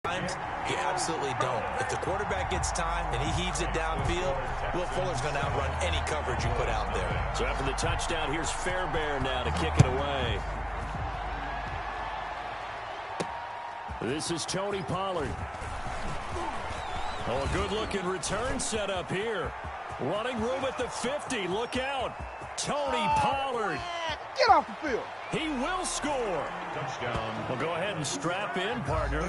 You absolutely don't. If the quarterback gets time and he heaves it downfield, Will Fuller's going to outrun any coverage you put out there. So after the touchdown, here's Fairbairn now to kick it away. This is Tony Pollard. Oh, a good-looking return set up here. Running room at the 50. Look out. Tony Pollard. Get off the field. He will score. Touchdown. Well, go ahead and strap in, partner.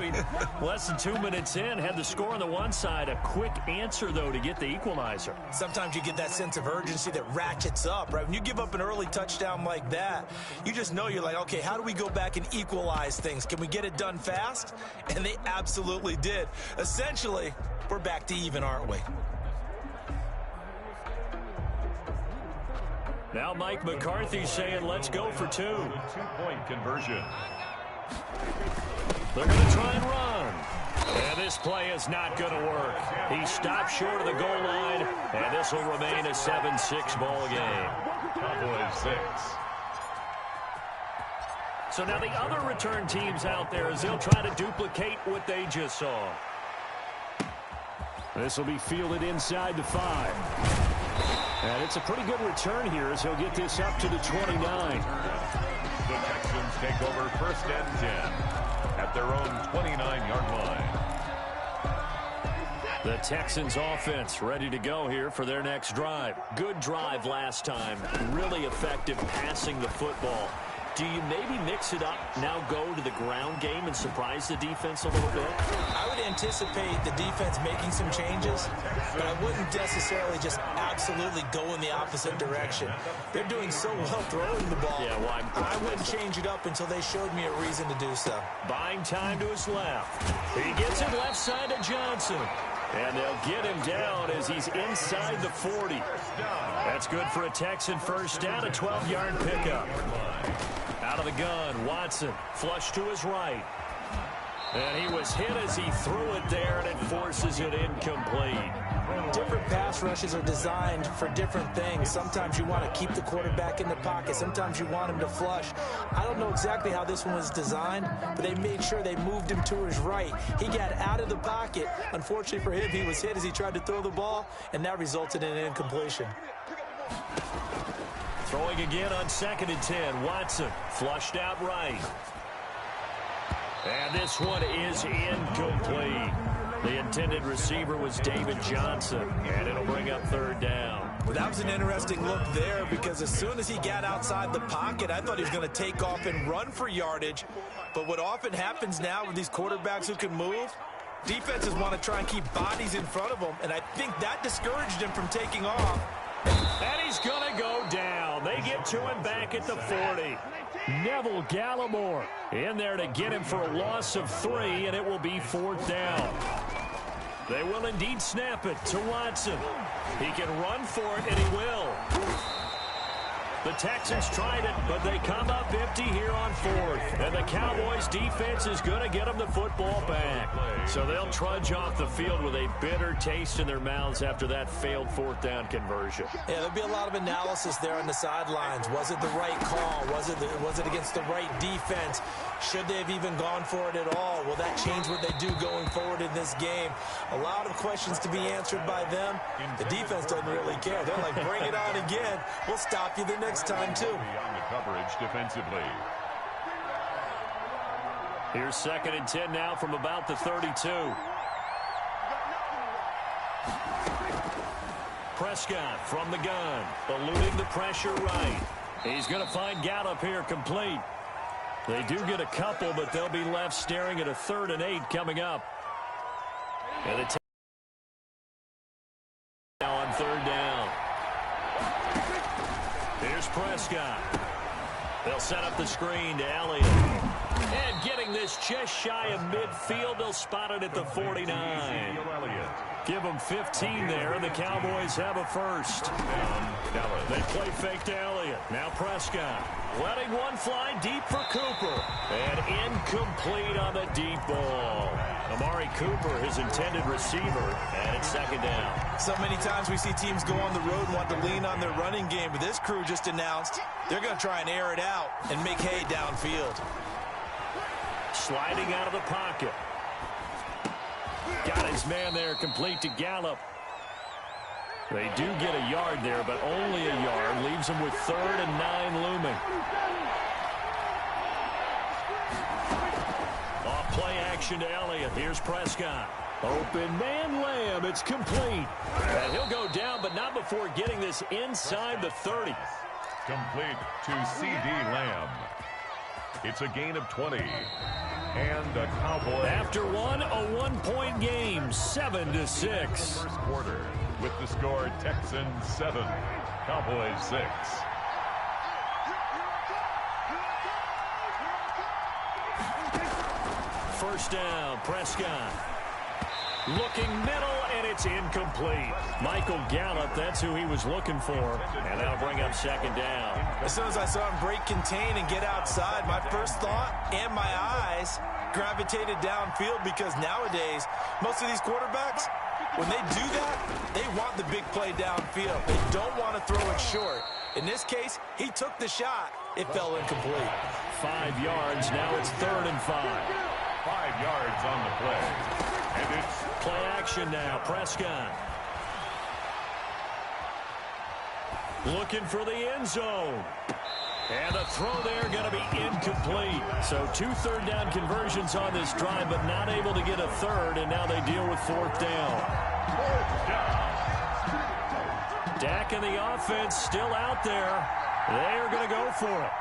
Less than 2 minutes in, had the score on the one side. A quick answer, though, to get the equalizer. Sometimes you get that sense of urgency that ratchets up, right? When you give up an early touchdown like that, you just know you're like, okay, how do we go back and equalize things? Can we get it done fast? And they absolutely did. Essentially, we're back to even, aren't we? Now Mike McCarthy saying, let's go for two. Two-point conversion. They're going to try and run. And this play is not going to work. He stopped short of the goal line, and this will remain a 7-6 ball game. Cowboys 6. So now the other return teams out there as they'll try to duplicate what they just saw. This will be fielded inside the 5. And it's a pretty good return here as he'll get this up to the 29. The Texans take over 1st and 10 at their own 29-yard line. The Texans offense ready to go here for their next drive. Good drive last time. Really effective passing the football. Do you maybe mix it up, now go to the ground game and surprise the defense a little bit? I would anticipate the defense making some changes, but I wouldn't necessarily just absolutely go in the opposite direction. They're doing so well throwing the ball. Yeah, well, I wouldn't change it up until they showed me a reason to do so. Buying time to his left. He gets it left side to Johnson. And they'll get him down as he's inside the 40. That's good for a Texan first down, a 12-yard pickup. Out of the gun, Watson, flush to his right. And he was hit as he threw it there, and it forces it incomplete. Different pass rushes are designed for different things. Sometimes you want to keep the quarterback in the pocket. Sometimes you want him to flush. I don't know exactly how this one was designed, but they made sure they moved him to his right. He got out of the pocket. Unfortunately for him, he was hit as he tried to throw the ball, and that resulted in an incompletion. Throwing again on 2nd and 10. Watson flushed out right. And this one is incomplete. The intended receiver was David Johnson, and it'll bring up 3rd down. Well, that was an interesting look there because as soon as he got outside the pocket, I thought he was going to take off and run for yardage. But what often happens now with these quarterbacks who can move, defenses want to try and keep bodies in front of them, and I think that discouraged him from taking off. And he's going to go down. They get to him back at the 40. Neville Gallimore in there to get him for a loss of 3, and it will be 4th down. They will indeed snap it to Watson. He can run for it, and he will. The Texans tried it, but they come up empty here on 4th. And the Cowboys' defense is going to get them the football back. So they'll trudge off the field with a bitter taste in their mouths after that failed 4th down conversion. Yeah, there'll be a lot of analysis there on the sidelines. Was it the right call? Was it against the right defense? Should they have even gone for it at all? Will that change what they do going forward in this game? A lot of questions to be answered by them. The defense doesn't really care. They're like, bring it on again. We'll stop you the next time, too. Beyond the coverage defensively. Here's 2nd and 10 now from about the 32. Prescott from the gun, eluding the pressure right. He's going to find Gallup here complete. They do get a couple, but they'll be left staring at a 3rd and 8 coming up. And the now on 3rd down. Here's Prescott. They'll set up the screen to Elliott. And getting this just shy of midfield, they'll spot it at the 49. Give them 15 there, and the Cowboys have a first. They play fake to Elliott. Now Prescott letting one fly deep for Cooper. And incomplete on the deep ball. Amari Cooper, his intended receiver, and it's 2nd down. So many times we see teams go on the road and want to lean on their running game, but this crew just announced they're going to try and air it out and make hay downfield. Sliding out of the pocket. Got his man there, complete to Gallup. They do get a yard there, but only a yard. Leaves them with 3rd and 9 looming. Off play action to Elliott. Here's Prescott. Open man Lamb. It's complete. And he'll go down, but not before getting this inside the 30. Complete to C.D. Lamb. It's a gain of 20. And a Cowboy. After one, a 1-point game, 7-6. First quarter with the score Texans 7, Cowboys 6. First down, Prescott. Looking middle, and it's incomplete. Michael Gallup, that's who he was looking for. And that'll bring up 2nd down. As soon as I saw him break contain and get outside, my first thought and my eyes gravitated downfield, because nowadays, most of these quarterbacks, when they do that, they want the big play downfield. They don't want to throw it short. In this case, he took the shot. It fell incomplete. 5 yards. Now it's 3rd and 5. 5 yards on the play. And it's play action now. Prescott. Looking for the end zone. And the throw there going to be incomplete. So 2 third down conversions on this drive, but not able to get a 3rd, and now they deal with 4th down. 4th down. Dak and the offense still out there. They're going to go for it.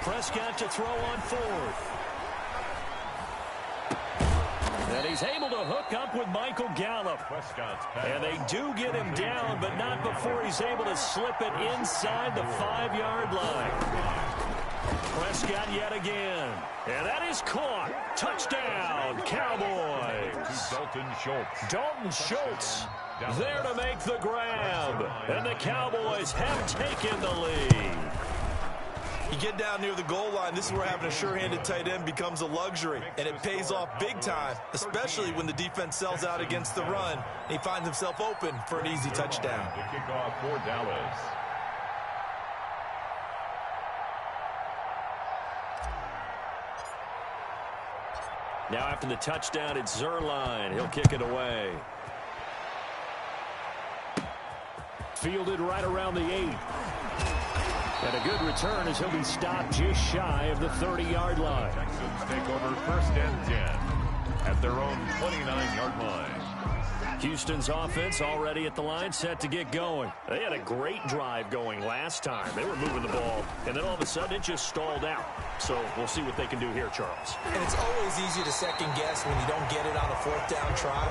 Prescott to throw on 4th. And he's able to hook up with Michael Gallup. And they do get him down, but not before he's able to slip it inside the 5-yard line. Prescott yet again. And that is caught. Touchdown, Cowboys. Dalton Schultz there to make the grab. And the Cowboys have taken the lead. You get down near the goal line, this is where having a sure-handed tight end becomes a luxury, and it pays off big time, especially when the defense sells out against the run, and he finds himself open for an easy touchdown. The kickoff for Dallas. Now after the touchdown, it's Zuerlein. He'll kick it away. Fielded right around the 8. And a good return as he'll be stopped just shy of the 30-yard line. Texans take over 1st and 10 at their own 29-yard line. Houston's offense already at the line, set to get going. They had a great drive going last time. They were moving the ball, and then all of a sudden it just stalled out. So we'll see what they can do here, Charles. And it's always easy to second guess when you don't get it on a 4th down try.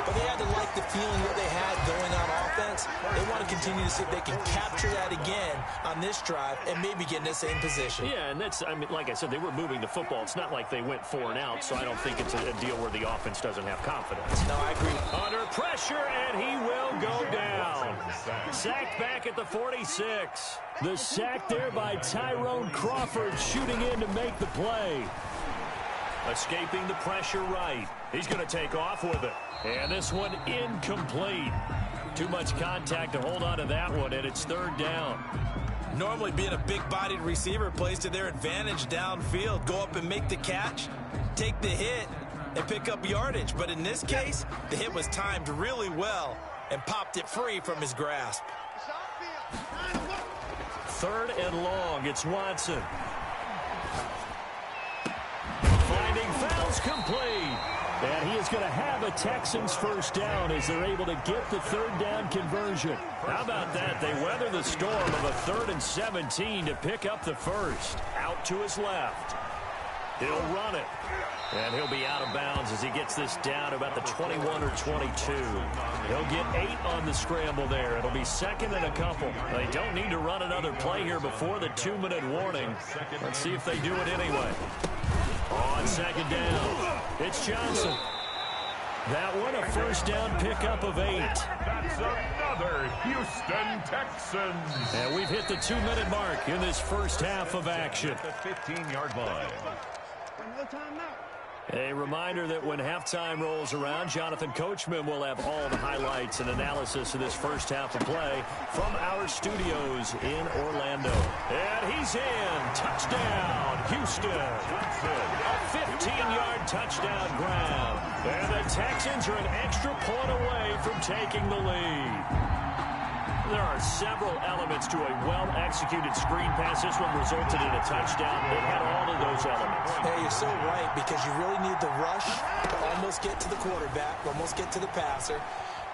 But they had to like the feeling that they had going on offense. They want to continue to see if they can capture that again on this drive and maybe get in the same position. Yeah, and that's, I mean, like I said, they were moving the football. It's not like they went 4 and out, so I don't think it's a deal where the offense doesn't have confidence. No, I agree. Under pressure, and he will go down. Sacked back at the 46. The sack there by Tyrone Crawford, shooting in to make the play. Escaping the pressure right. He's going to take off with it. And this one incomplete. Too much contact to hold on to that one, and it's 3rd down. Normally being a big-bodied receiver plays to their advantage downfield. Go up and make the catch, take the hit, and pick up yardage. But in this case, the hit was timed really well and popped it free from his grasp. 3rd and long. It's Watson. Finding fouls complete. And he is going to have a Texans 1st down as they're able to get the 3rd down conversion. How about that? They weather the storm of a 3rd and 17 to pick up the 1st. Out to his left. He'll run it. And he'll be out of bounds as he gets this down about the 21 or 22. He'll get 8 on the scramble there. It'll be 2nd and a couple. They don't need to run another play here before the 2-minute warning. Let's see if they do it anyway. On 2nd down, it's Johnson. That one a 1st down pickup of 8. That's another Houston Texans. And we've hit the 2-minute mark in this first half of action. At the 15-yard line. No timeout. A reminder that when halftime rolls around, Jonathan Coachman will have all the highlights and analysis of this first half of play from our studios in Orlando. And he's in. Touchdown, Houston. A 15-yard touchdown grab. And the Texans are an extra point away from taking the lead. There are several elements to a well-executed screen pass. This one resulted in a touchdown. It had all of those elements. Hey, you're so right, because you really need the rush to almost get to the quarterback, almost get to the passer.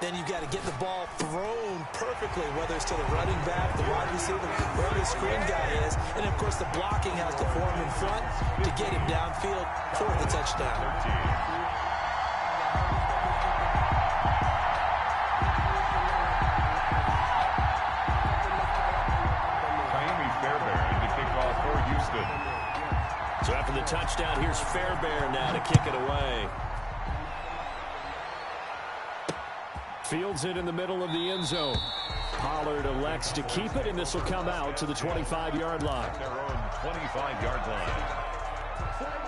Then you've got to get the ball thrown perfectly, whether it's to the running back, the wide receiver, wherever the screen guy is. And, of course, the blocking has to form in front to get him downfield for the touchdown. So after the touchdown, here's Fairbairn now to kick it away. Fields it in the middle of the end zone. Pollard elects to keep it, and this will come out to the 25-yard line. Their own 25-yard line.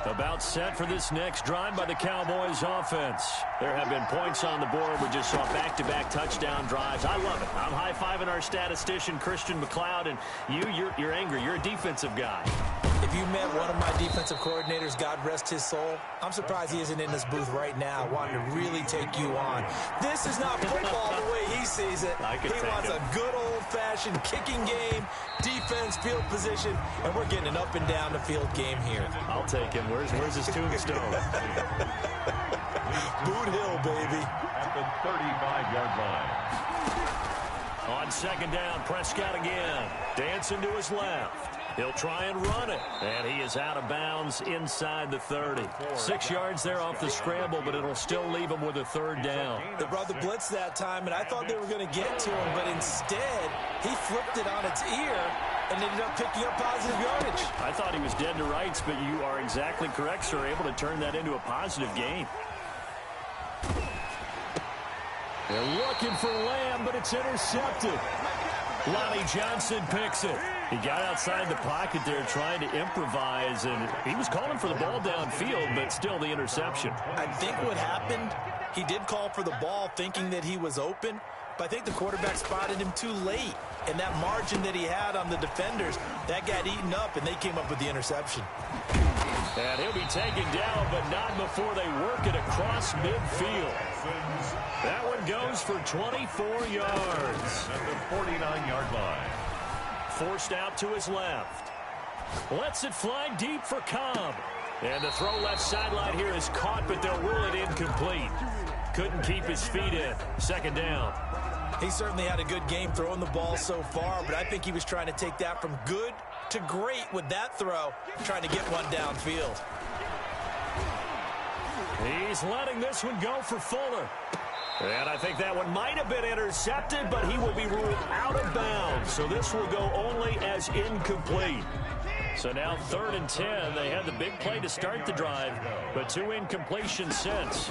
About set for this next drive by the Cowboys offense. There have been points on the board. We just saw back-to-back touchdown drives. I love it. I'm high-fiving our statistician, Christian McLeod, and you're angry. You're a defensive guy. If you met one of my defensive coordinators, God rest his soul, I'm surprised he isn't in this booth right now wanting to really take you on. This is not football the way he sees it. He wants a good old-fashioned kicking game, defense, field position, and we're getting an up-and-down-the-field game here. I'll take him. Where's his tombstone? Boot Hill, baby. At the 35-yard line. On second down, Prescott again. Dancing to his left. He'll try and run it. And he is out of bounds inside the 30. 6 yards there off the scramble, but it'll still leave him with a third down. They brought the blitz that time, and I thought they were going to get to him, but instead, he flipped it on its ear and ended up picking up positive yardage. I thought he was dead to rights, but you are exactly correct, sir. Able to turn that into a positive gain. They're looking for Lamb, but it's intercepted. Lonnie Johnson picks it. He got outside the pocket there trying to improvise, and he was calling for the ball downfield, but still the interception. I think what happened, he did call for the ball thinking that he was open, but I think the quarterback spotted him too late. And that margin that he had on the defenders, that got eaten up, and they came up with the interception. And he'll be taken down, but not before they work it across midfield. That one goes for 24 yards. At the 49-yard line. Forced out to his left. Lets it fly deep for Cobb. And the throw left sideline here is caught, but they'll rule it incomplete. Couldn't keep his feet in. Second down. He certainly had a good game throwing the ball so far, but I think he was trying to take that from good to great with that throw, trying to get one downfield. He's letting this one go for Fuller. And I think that one might have been intercepted, but he will be ruled out of bounds. So this will go only as incomplete. So now 3rd and 10. They had the big play to start the drive, but 2 incompletions since.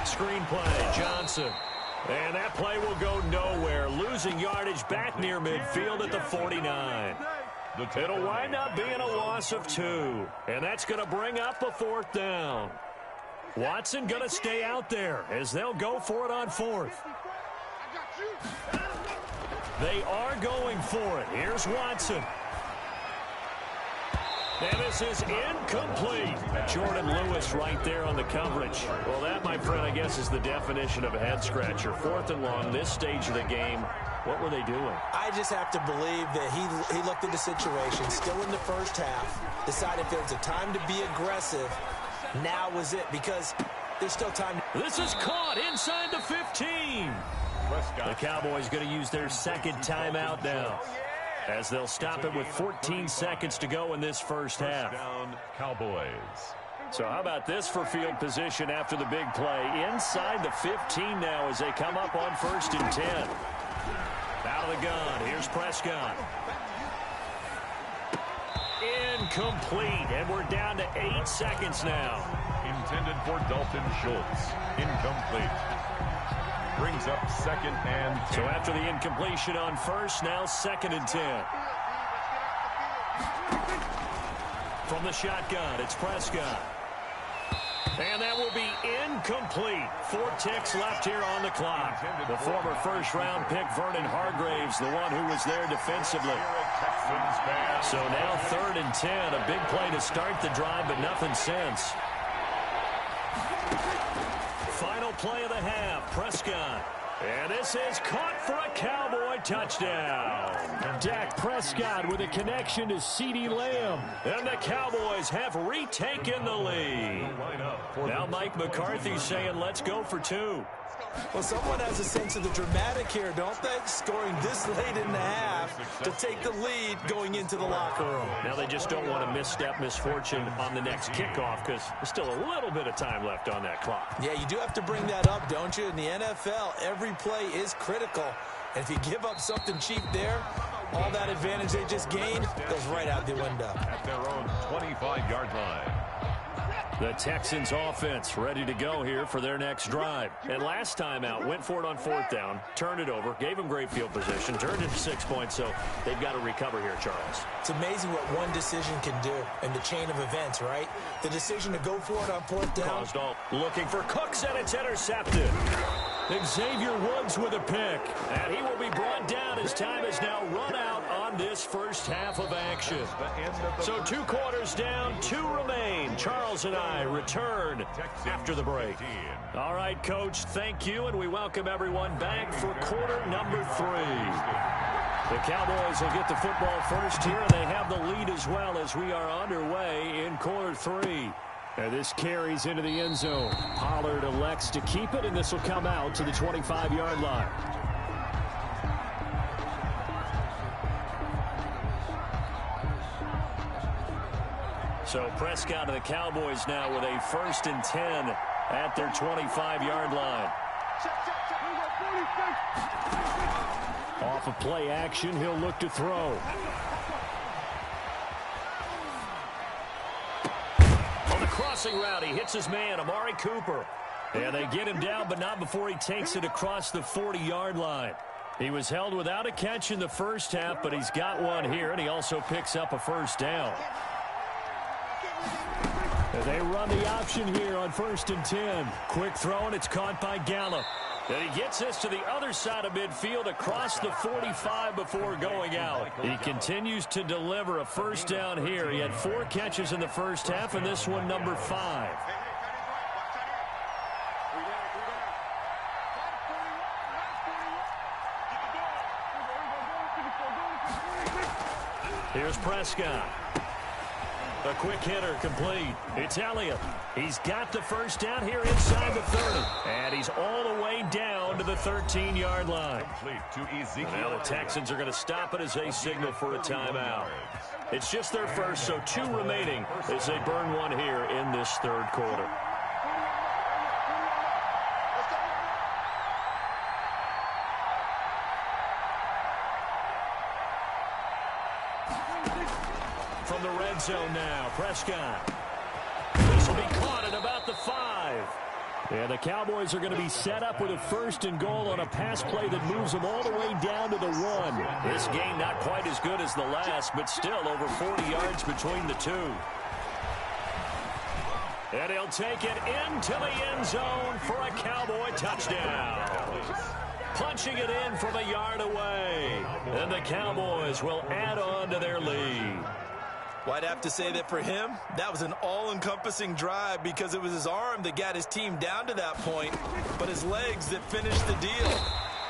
Screen play, Johnson. And that play will go nowhere. Losing yardage back near midfield at the 49. It'll wind up being a loss of 2. And that's going to bring up a 4th down. Watson going to stay out there as they'll go for it on 4th. They are going for it. Here's Watson. And this is incomplete. Jordan Lewis right there on the coverage. Well, that, my friend, I guess is the definition of a head-scratcher. 4th and long, this stage of the game. What were they doing? I just have to believe that he looked at the situation, still in the first half, decided if there was a time to be aggressive, now was it, because there's still time. This is caught inside the 15. The Cowboys going to use their second timeout now, as they'll stop it with 14 seconds to go in this first half. Down, Cowboys. So how about this for field position after the big play? Inside the 15 now as they come up on 1st and 10. Out of the gun, here's Prescott. Incomplete, and we're down to 8 seconds now. Intended for Dalton Schultz. Incomplete. Brings up 2nd and 10. So after the incompletion on 1st, now 2nd and 10. From the shotgun, it's Prescott. And that will be incomplete. 4 ticks left here on the clock. The former first-round pick, Vernon Hargreaves, the one who was there defensively. So now 3rd and 10. A big play to start the drive, but nothing since. Final play of the half, Prescott. And this is caught for a Cowboy touchdown. Dak Prescott with a connection to CeeDee Lamb. And the Cowboys have retaken the lead. Now Mike McCarthy saying, let's go for 2. Well, someone has a sense of the dramatic here, don't they? Scoring this late in the half to take the lead going into the locker room. Now they just don't want to misstep misfortune on the next kickoff because there's still a little bit of time left on that clock. Yeah, you do have to bring that up, don't you? In the NFL, every play is critical. And if you give up something cheap there, all that advantage they just gained goes right out the window. At their own 25-yard line. The Texans offense ready to go here for their next drive. And last time out, went for it on 4th down, turned it over, gave them great field position, turned it to 6 points, so they've got to recover here, Charles. It's amazing what one decision can do in the chain of events, right? The decision to go for it on 4th down. Caused all looking for Cooks, and it's intercepted. Xavier Woods with a pick, and he will be brought down as time is now run out on this first half of action. So 2 quarters down, 2 remain. Charles and I return after the break. All right, Coach, thank you, and we welcome everyone back for quarter number 3. The Cowboys will get the football first here, and they have the lead as well as we are underway in quarter 3. And this carries into the end zone. Pollard elects to keep it, and this will come out to the 25-yard line. So Prescott and the Cowboys now with a 1st and 10 at their 25-yard line. Off of play action, he'll look to throw. Crossing route, he hits his man, Amari Cooper. And they get him down, but not before he takes it across the 40-yard line. He was held without a catch in the first half, but he's got one here, and he also picks up a 1st down. And they run the option here on 1st and 10. Quick throw, and it's caught by Gallup. And he gets this to the other side of midfield across the 45 before going out. He continues to deliver a 1st down here. He had 4 catches in the first half, and this one number 5. Here's Prescott. A quick hitter complete. It's Elliott. He's got the 1st down here inside the 30. And he's all the way down to the 13-yard line. Now the Texans are going to stop it as they signal for a timeout. It's just their first, so 2 remaining as they burn one here in this 3rd quarter. From the red zone now, Prescott. This will be caught at about the 5. And the Cowboys are going to be set up with a 1st and goal on a pass play that moves them all the way down to the 1. This game not quite as good as the last, but still over 40 yards between the 2. And he'll take it into the end zone for a Cowboy touchdown. Punching it in from a yard away. And the Cowboys will add on to their lead. Well, I'd have to say that for him, that was an all-encompassing drive because it was his arm that got his team down to that point, but his legs that finished the deal.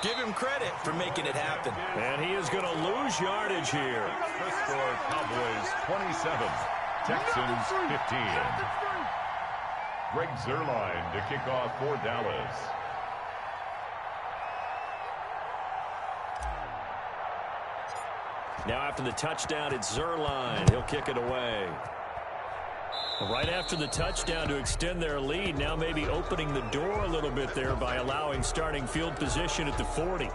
Give him credit for making it happen. And he is going to lose yardage here. The score, Cowboys 27, Texans 15. Greg Zuerlein to kick off for Dallas. Now after the touchdown, it's Zuerlein. He'll kick it away. Right after the touchdown to extend their lead, now maybe opening the door a little bit there by allowing starting field position at the 40.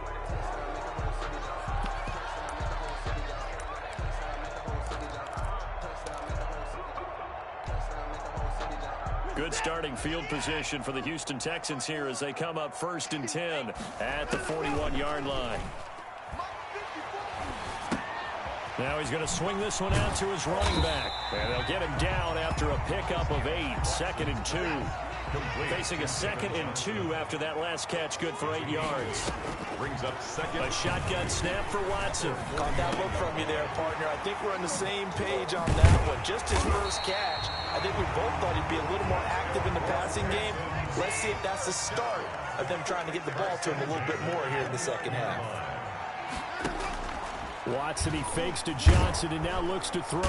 Good starting field position for the Houston Texans here as they come up 1st and 10 at the 41-yard line. Now he's going to swing this one out to his running back. And they'll get him down after a pickup of 8. 2nd and 2. Facing a 2nd and 2 after that last catch, good for 8 yards. Brings up second. A shotgun snap for Watson. Caught that look from you there, partner. I think we're on the same page on that one. Just his first catch. I think we both thought he'd be a little more active in the passing game. Let's see if that's the start of them trying to get the ball to him a little bit more here in the second half. Watson, he fakes to Johnson and now looks to throw.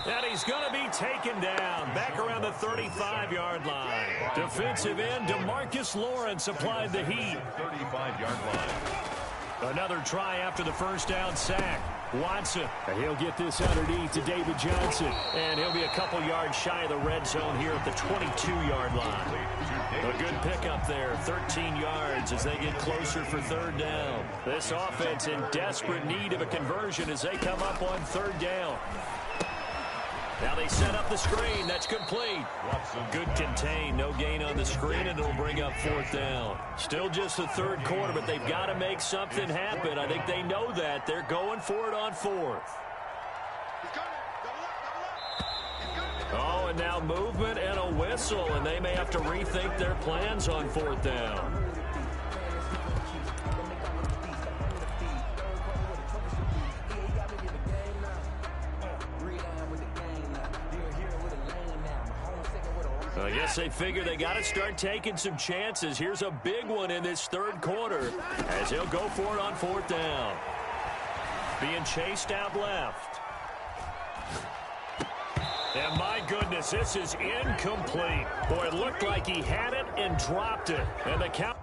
And he's going to be taken down back around the 35-yard line. Defensive end DeMarcus Lawrence applied the heat. 35-yard line. Another try after the first down sack. Watson, he'll get this underneath to David Johnson. And he'll be a couple yards shy of the red zone here at the 22-yard line. A good pickup there, 13 yards as they get closer for 3rd down. This offense in desperate need of a conversion as they come up on 3rd down. Now they set up the screen. That's complete. Good contain. No gain on the screen, and it'll bring up 4th down. Still just the 3rd quarter, but they've got to make something happen. I think they know that. They're going for it on 4th. Oh, and now movement and a whistle, and they may have to rethink their plans on 4th down. I guess they figure they got to start taking some chances. Here's a big one in this 3rd quarter as he'll go for it on 4th down. Being chased out left. And my goodness, this is incomplete. Boy, it looked like he had it and dropped it. And the count.